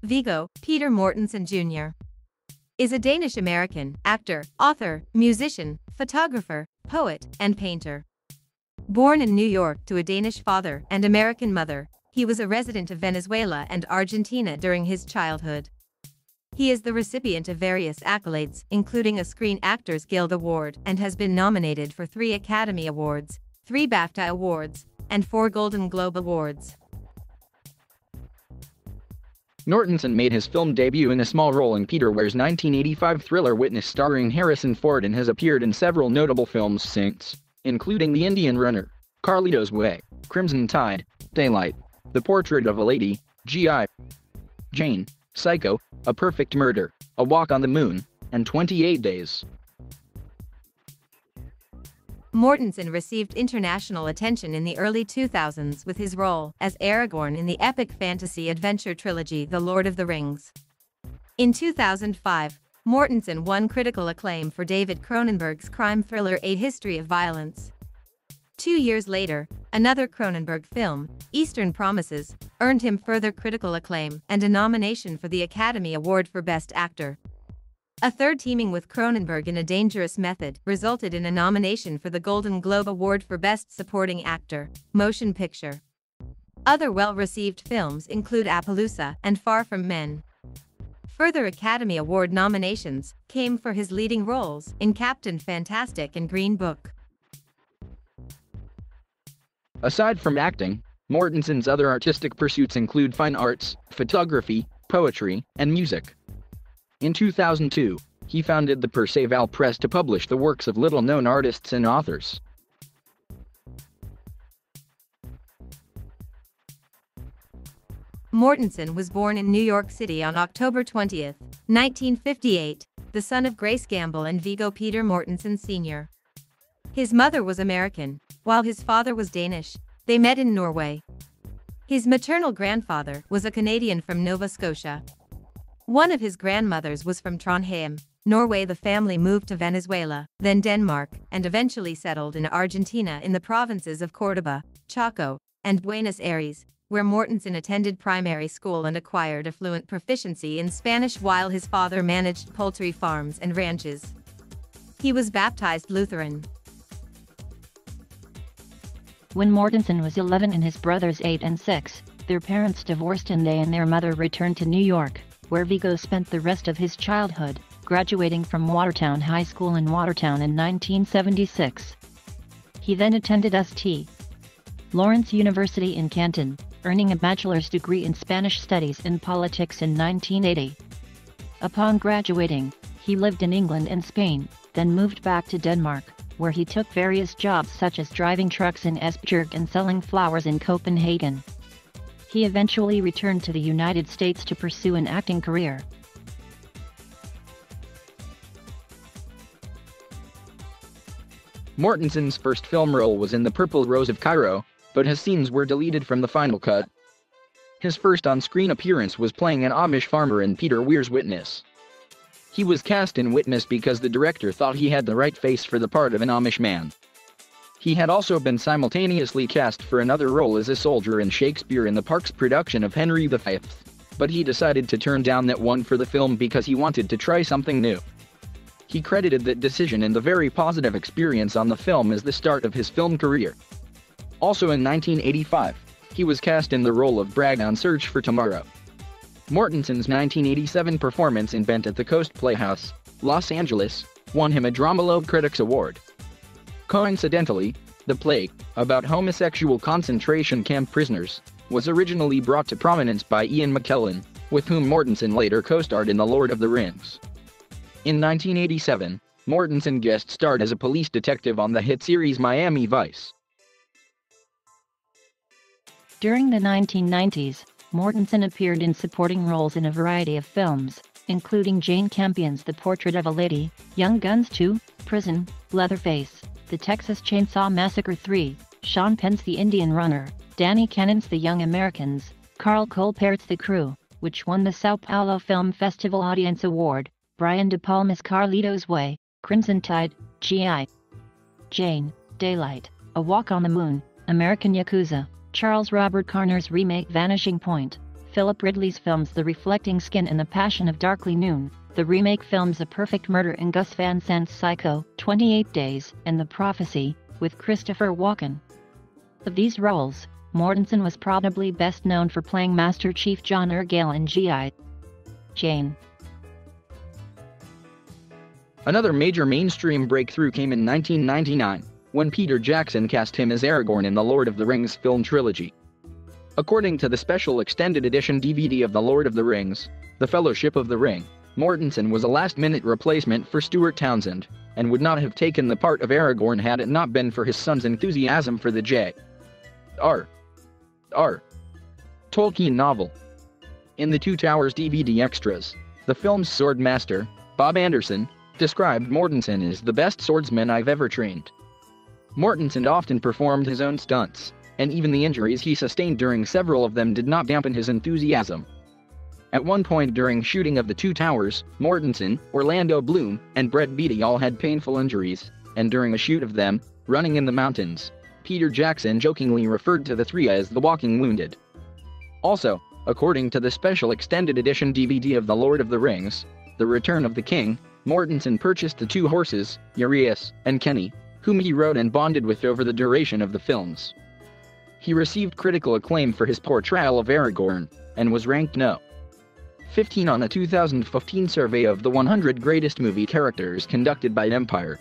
Viggo Peter Mortensen Jr. is a Danish-American actor, author, musician, photographer, poet, and painter. Born in New York to a Danish father and American mother, he was a resident of Venezuela and Argentina during his childhood. He is the recipient of various accolades, including a Screen Actors Guild Award, and has been nominated for 3 Academy Awards, 3 BAFTA Awards, and 4 Golden Globe Awards. Mortensen made his film debut in a small role in Peter Weir's 1985 thriller Witness starring Harrison Ford and has appeared in several notable films since, including The Indian Runner, Carlito's Way, Crimson Tide, Daylight, The Portrait of a Lady, G.I. Jane, Psycho, A Perfect Murder, A Walk on the Moon, and 28 Days. Mortensen received international attention in the early 2000s with his role as Aragorn in the epic fantasy adventure trilogy The Lord of the Rings. In 2005, Mortensen won critical acclaim for David Cronenberg's crime thriller A History of Violence. 2 years later, another Cronenberg film, Eastern Promises, earned him further critical acclaim and a nomination for the Academy Award for Best Actor. A third teaming with Cronenberg in A Dangerous Method resulted in a nomination for the Golden Globe Award for Best Supporting Actor, Motion Picture. Other well-received films include Appaloosa and Far From Men. Further Academy Award nominations came for his leading roles in Captain Fantastic and Green Book. Aside from acting, Mortensen's other artistic pursuits include fine arts, photography, poetry, and music. In 2002, he founded the Perceval Press to publish the works of little-known artists and authors. Mortensen was born in New York City on October 20, 1958, the son of Grace Gamble and Viggo Peter Mortensen Sr. His mother was American, while his father was Danish. They met in Norway. His maternal grandfather was a Canadian from Nova Scotia. One of his grandmothers was from Trondheim, Norway. The family moved to Venezuela, then Denmark, and eventually settled in Argentina in the provinces of Córdoba, Chaco, and Buenos Aires, where Mortensen attended primary school and acquired a fluent proficiency in Spanish while his father managed poultry farms and ranches. He was baptized Lutheran. When Mortensen was 11 and his brothers 8 and 6, their parents divorced and they and their mother returned to New York, where Viggo spent the rest of his childhood, graduating from Watertown High School in Watertown in 1976. He then attended St. Lawrence University in Canton, earning a bachelor's degree in Spanish Studies and Politics in 1980. Upon graduating, he lived in England and Spain, then moved back to Denmark, where he took various jobs such as driving trucks in Esbjerg and selling flowers in Copenhagen. He eventually returned to the United States to pursue an acting career. Mortensen's first film role was in The Purple Rose of Cairo, but his scenes were deleted from the final cut. His first on-screen appearance was playing an Amish farmer in Peter Weir's Witness. He was cast in Witness because the director thought he had the right face for the part of an Amish man. He had also been simultaneously cast for another role as a soldier in Shakespeare in the Parks production of Henry V, but he decided to turn down that one for the film because he wanted to try something new. He credited that decision and the very positive experience on the film as the start of his film career. Also in 1985, he was cast in the role of Bragg on Search for Tomorrow. Mortensen's 1987 performance in Bent at the Coast Playhouse, Los Angeles, won him a Dramalogue Critics Award. Coincidentally, the play, about homosexual concentration camp prisoners, was originally brought to prominence by Ian McKellen, with whom Mortensen later co-starred in The Lord of the Rings. In 1987, Mortensen guest starred as a police detective on the hit series Miami Vice. During the 1990s, Mortensen appeared in supporting roles in a variety of films, including Jane Campion's The Portrait of a Lady, Young Guns 2, Prison, Leatherface, The Texas Chainsaw Massacre 3, Sean Penn's The Indian Runner, Danny Cannon's The Young Americans, Carl Colpert's The Crew, which won the Sao Paulo Film Festival Audience Award, Brian De Palma's Carlito's Way, Crimson Tide, G.I. Jane, Daylight, A Walk on the Moon, American Yakuza, Charles Robert Carner's remake Vanishing Point, Philip Ridley's films The Reflecting Skin and The Passion of Darkly Noon, the remake films A Perfect Murder and Gus Van Sant's Psycho, 28 Days, and The Prophecy, with Christopher Walken. Of these roles, Mortensen was probably best known for playing Master Chief John Ergale in G.I. Jane. Another major mainstream breakthrough came in 1999, when Peter Jackson cast him as Aragorn in the Lord of the Rings film trilogy. According to the special extended edition DVD of The Lord of the Rings, The Fellowship of the Ring, Mortensen was a last-minute replacement for Stuart Townsend, and would not have taken the part of Aragorn had it not been for his son's enthusiasm for the J.R.R. Tolkien novel. In the Two Towers DVD extras, the film's sword master, Bob Anderson, described Mortensen as the best swordsman I've ever trained. Mortensen often performed his own stunts, and even the injuries he sustained during several of them did not dampen his enthusiasm. At one point during shooting of The Two Towers, Mortensen, Orlando Bloom, and Brett Beatty all had painful injuries, and during a shoot of them, running in the mountains, Peter Jackson jokingly referred to the three as the Walking Wounded. Also, according to the special extended edition DVD of The Lord of the Rings, The Return of the King, Mortensen purchased the two horses, Urias and Kenny, whom he rode and bonded with over the duration of the films. He received critical acclaim for his portrayal of Aragorn, and was ranked No. 15 on a 2015 survey of the 100 greatest movie characters conducted by Empire.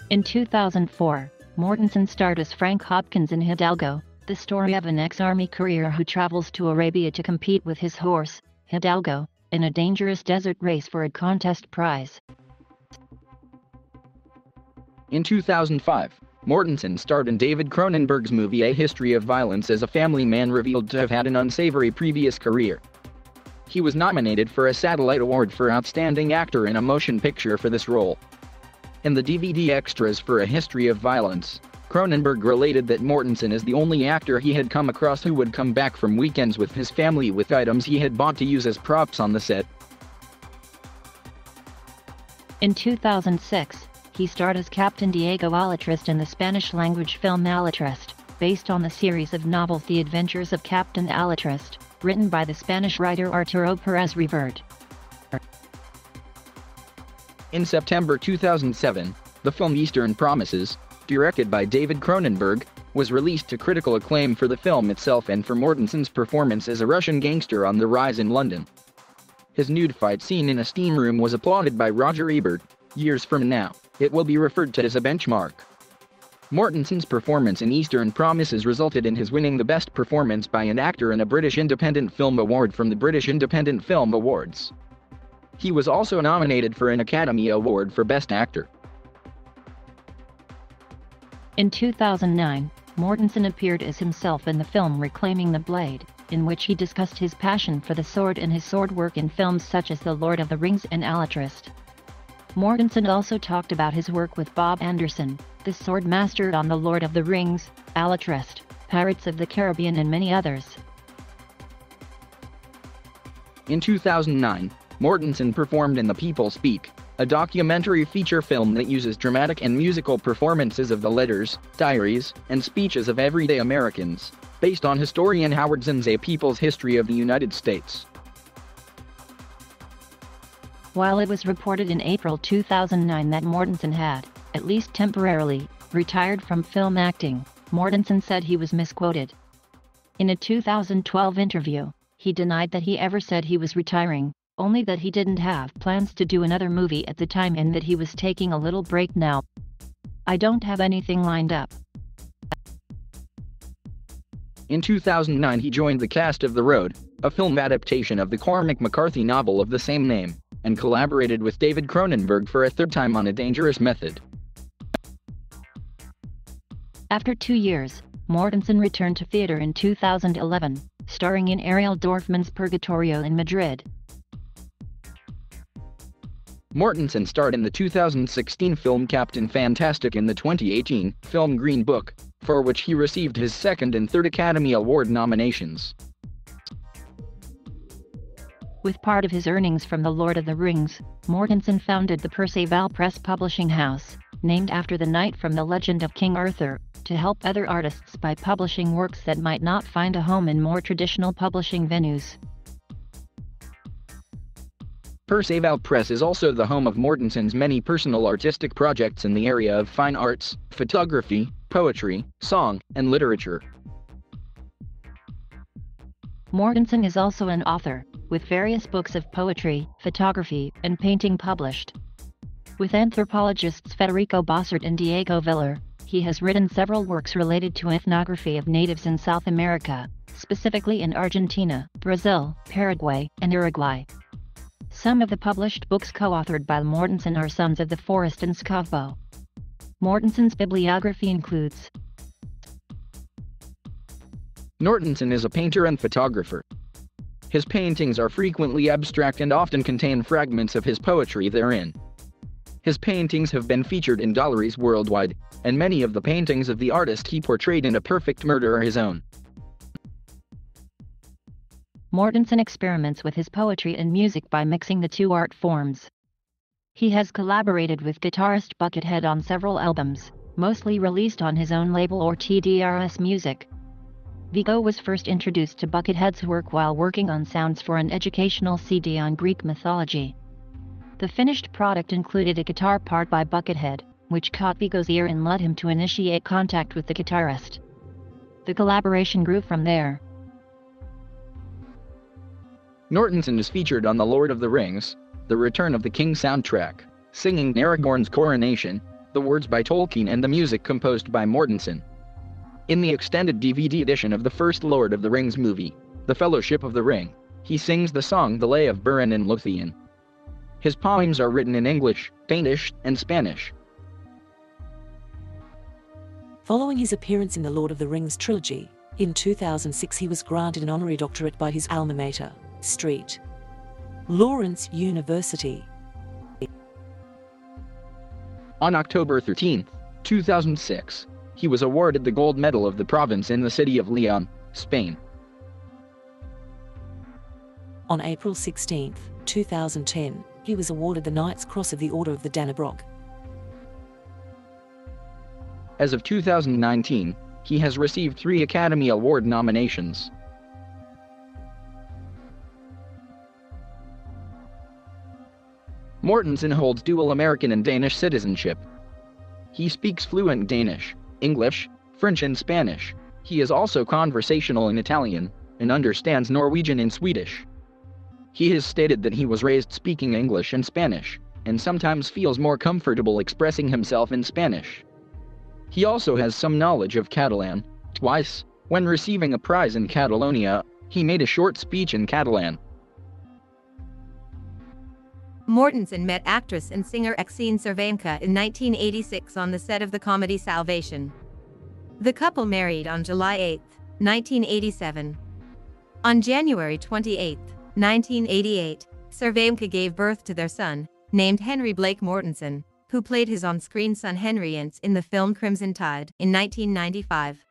In 2004, Mortensen starred as Frank Hopkins in Hidalgo, the story of an ex-army career who travels to Arabia to compete with his horse, Hidalgo, in a dangerous desert race for a contest prize. In 2005, Mortensen starred in David Cronenberg's movie A History of Violence as a family man revealed to have had an unsavory previous career. He was nominated for a Satellite Award for Outstanding Actor in a Motion Picture for this role. In the DVD extras for A History of Violence, Cronenberg related that Mortensen is the only actor he had come across who would come back from weekends with his family with items he had bought to use as props on the set. In 2006, he starred as Captain Diego Alatriste in the Spanish-language film Alatriste, based on the series of novels The Adventures of Captain Alatriste, written by the Spanish writer Arturo Pérez Reverte. In September 2007, the film Eastern Promises, directed by David Cronenberg, was released to critical acclaim for the film itself and for Mortensen's performance as a Russian gangster on the rise in London. His nude fight scene in a steam room was applauded by Roger Ebert. Years from now, it will be referred to as a benchmark. Mortensen's performance in Eastern Promises resulted in his winning the Best Performance by an Actor in a British Independent Film Award from the British Independent Film Awards. He was also nominated for an Academy Award for Best Actor. In 2009, Mortensen appeared as himself in the film Reclaiming the Blade, in which he discussed his passion for the sword and his sword work in films such as The Lord of the Rings and Alatriste. Mortensen also talked about his work with Bob Anderson, the sword master on The Lord of the Rings, Alatriste, Pirates of the Caribbean and many others. In 2009, Mortensen performed in The People Speak, a documentary feature film that uses dramatic and musical performances of the letters, diaries, and speeches of everyday Americans, based on historian Howard Zinn's A People's History of the United States. While it was reported in April 2009 that Mortensen had, at least temporarily, retired from film acting, Mortensen said he was misquoted. In a 2012 interview, he denied that he ever said he was retiring, only that he didn't have plans to do another movie at the time and that he was taking a little break now. "I don't have anything lined up." In 2009 he joined the cast of The Road, a film adaptation of the Cormac McCarthy novel of the same name, and collaborated with David Cronenberg for a third time on A Dangerous Method. After 2 years, Mortensen returned to theater in 2011, starring in Ariel Dorfman's Purgatorio in Madrid. Mortensen starred in the 2016 film Captain Fantastic and the 2018 film Green Book, for which he received his second and third Academy Award nominations. With part of his earnings from The Lord of the Rings, Mortensen founded the Perceval Press publishing house, named after the knight from the legend of King Arthur, to help other artists by publishing works that might not find a home in more traditional publishing venues. Perceval Press is also the home of Mortensen's many personal artistic projects in the area of fine arts, photography, poetry, song, and literature. Mortensen is also an author, with various books of poetry, photography, and painting published. With anthropologists Federico Bossert and Diego Villar, he has written several works related to ethnography of natives in South America, specifically in Argentina, Brazil, Paraguay, and Uruguay. Some of the published books co-authored by Mortensen are Sons of the Forest and Skavbo. Mortensen's bibliography includes: Mortensen is a painter and photographer. His paintings are frequently abstract and often contain fragments of his poetry therein. His paintings have been featured in galleries worldwide, and many of the paintings of the artist he portrayed in A Perfect Murder are his own. Mortensen experiments with his poetry and music by mixing the two art forms. He has collaborated with guitarist Buckethead on several albums, mostly released on his own label or TDRS Music. Viggo was first introduced to Buckethead's work while working on sounds for an educational CD on Greek mythology. The finished product included a guitar part by Buckethead, which caught Viggo's ear and led him to initiate contact with the guitarist. The collaboration grew from there. Mortensen is featured on The Lord of the Rings, The Return of the King soundtrack, singing Aragorn's coronation, the words by Tolkien and the music composed by Mortensen. In the extended DVD edition of the first Lord of the Rings movie, The Fellowship of the Ring, he sings the song The Lay of Beren and Luthien. His poems are written in English, Danish, and Spanish. Following his appearance in the Lord of the Rings trilogy, in 2006 he was granted an honorary doctorate by his alma mater, St. Lawrence University. On October 13, 2006, he was awarded the gold medal of the province in the city of Leon, Spain. On April 16, 2010, he was awarded the Knight's Cross of the Order of the Dannebrog. As of 2019, he has received 3 Academy Award nominations. Mortensen holds dual American and Danish citizenship. He speaks fluent Danish, English, French and Spanish. He is also conversational in Italian, and understands Norwegian and Swedish. He has stated that he was raised speaking English and Spanish, and sometimes feels more comfortable expressing himself in Spanish. He also has some knowledge of Catalan. Twice, when receiving a prize in Catalonia, he made a short speech in Catalan. Mortensen met actress and singer Exene Cervenka in 1986 on the set of the comedy Salvation. The couple married on July 8, 1987. On January 28, 1988, Cervenka gave birth to their son, named Henry Blake Mortensen, who played his on-screen son Henry Ince in the film Crimson Tide in 1995.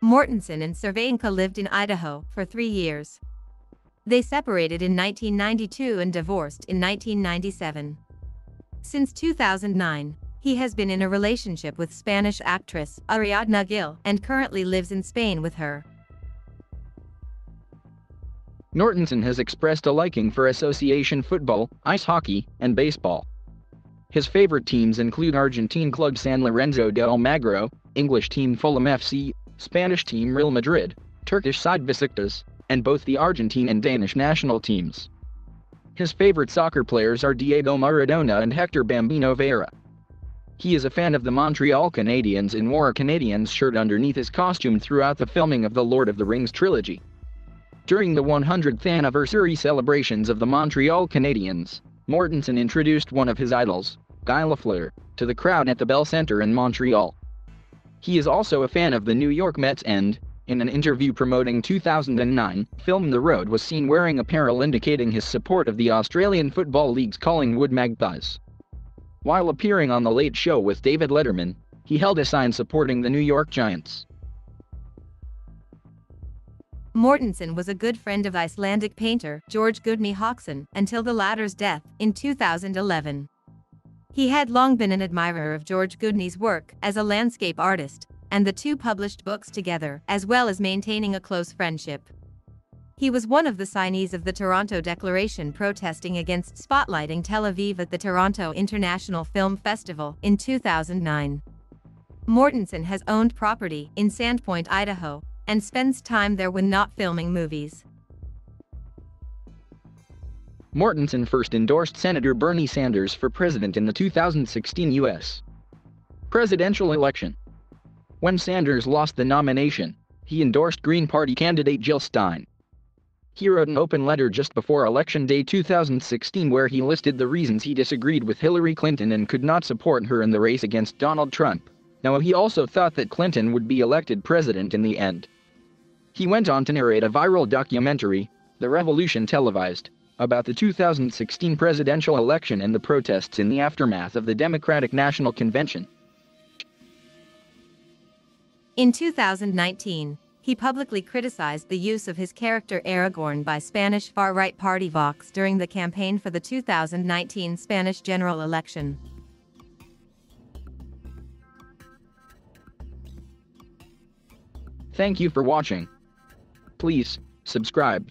Mortensen and Cervenka lived in Idaho for 3 years. They separated in 1992 and divorced in 1997. Since 2009, he has been in a relationship with Spanish actress Ariadna Gil and currently lives in Spain with her. Mortensen has expressed a liking for association football, ice hockey, and baseball. His favorite teams include Argentine club San Lorenzo de Almagro, English team Fulham FC, Spanish team Real Madrid, Turkish side Besiktas, and both the Argentine and Danish national teams. His favorite soccer players are Diego Maradona and Hector Bambino Vieira. He is a fan of the Montreal Canadiens and wore a Canadiens shirt underneath his costume throughout the filming of the Lord of the Rings trilogy. During the 100th anniversary celebrations of the Montreal Canadiens, Mortensen introduced one of his idols, Guy Lafleur, to the crowd at the Bell Centre in Montreal. He is also a fan of the New York Mets and, in an interview promoting 2009 film The Road, was seen wearing apparel indicating his support of the Australian Football League's Collingwood Magpies. While appearing on The Late Show with David Letterman, he held a sign supporting the New York Giants. Mortensen was a good friend of Icelandic painter George Gudni Hauksson until the latter's death in 2011. He had long been an admirer of George Gudni's work as a landscape artist, and the two published books together, as well as maintaining a close friendship. He was one of the signees of the Toronto Declaration protesting against spotlighting Tel Aviv at the Toronto International Film Festival in 2009. Mortensen has owned property in Sandpoint, Idaho, and spends time there when not filming movies. Mortensen first endorsed Senator Bernie Sanders for president in the 2016 U.S. presidential election. When Sanders lost the nomination, he endorsed Green Party candidate Jill Stein. He wrote an open letter just before Election Day 2016 where he listed the reasons he disagreed with Hillary Clinton and could not support her in the race against Donald Trump. Now, he also thought that Clinton would be elected president in the end. He went on to narrate a viral documentary, The Revolution Televised, about the 2016 presidential election and the protests in the aftermath of the Democratic National Convention. In 2019, he publicly criticized the use of his character Aragorn by Spanish far-right party Vox during the campaign for the 2019 Spanish general election. Thank you for watching. Please subscribe.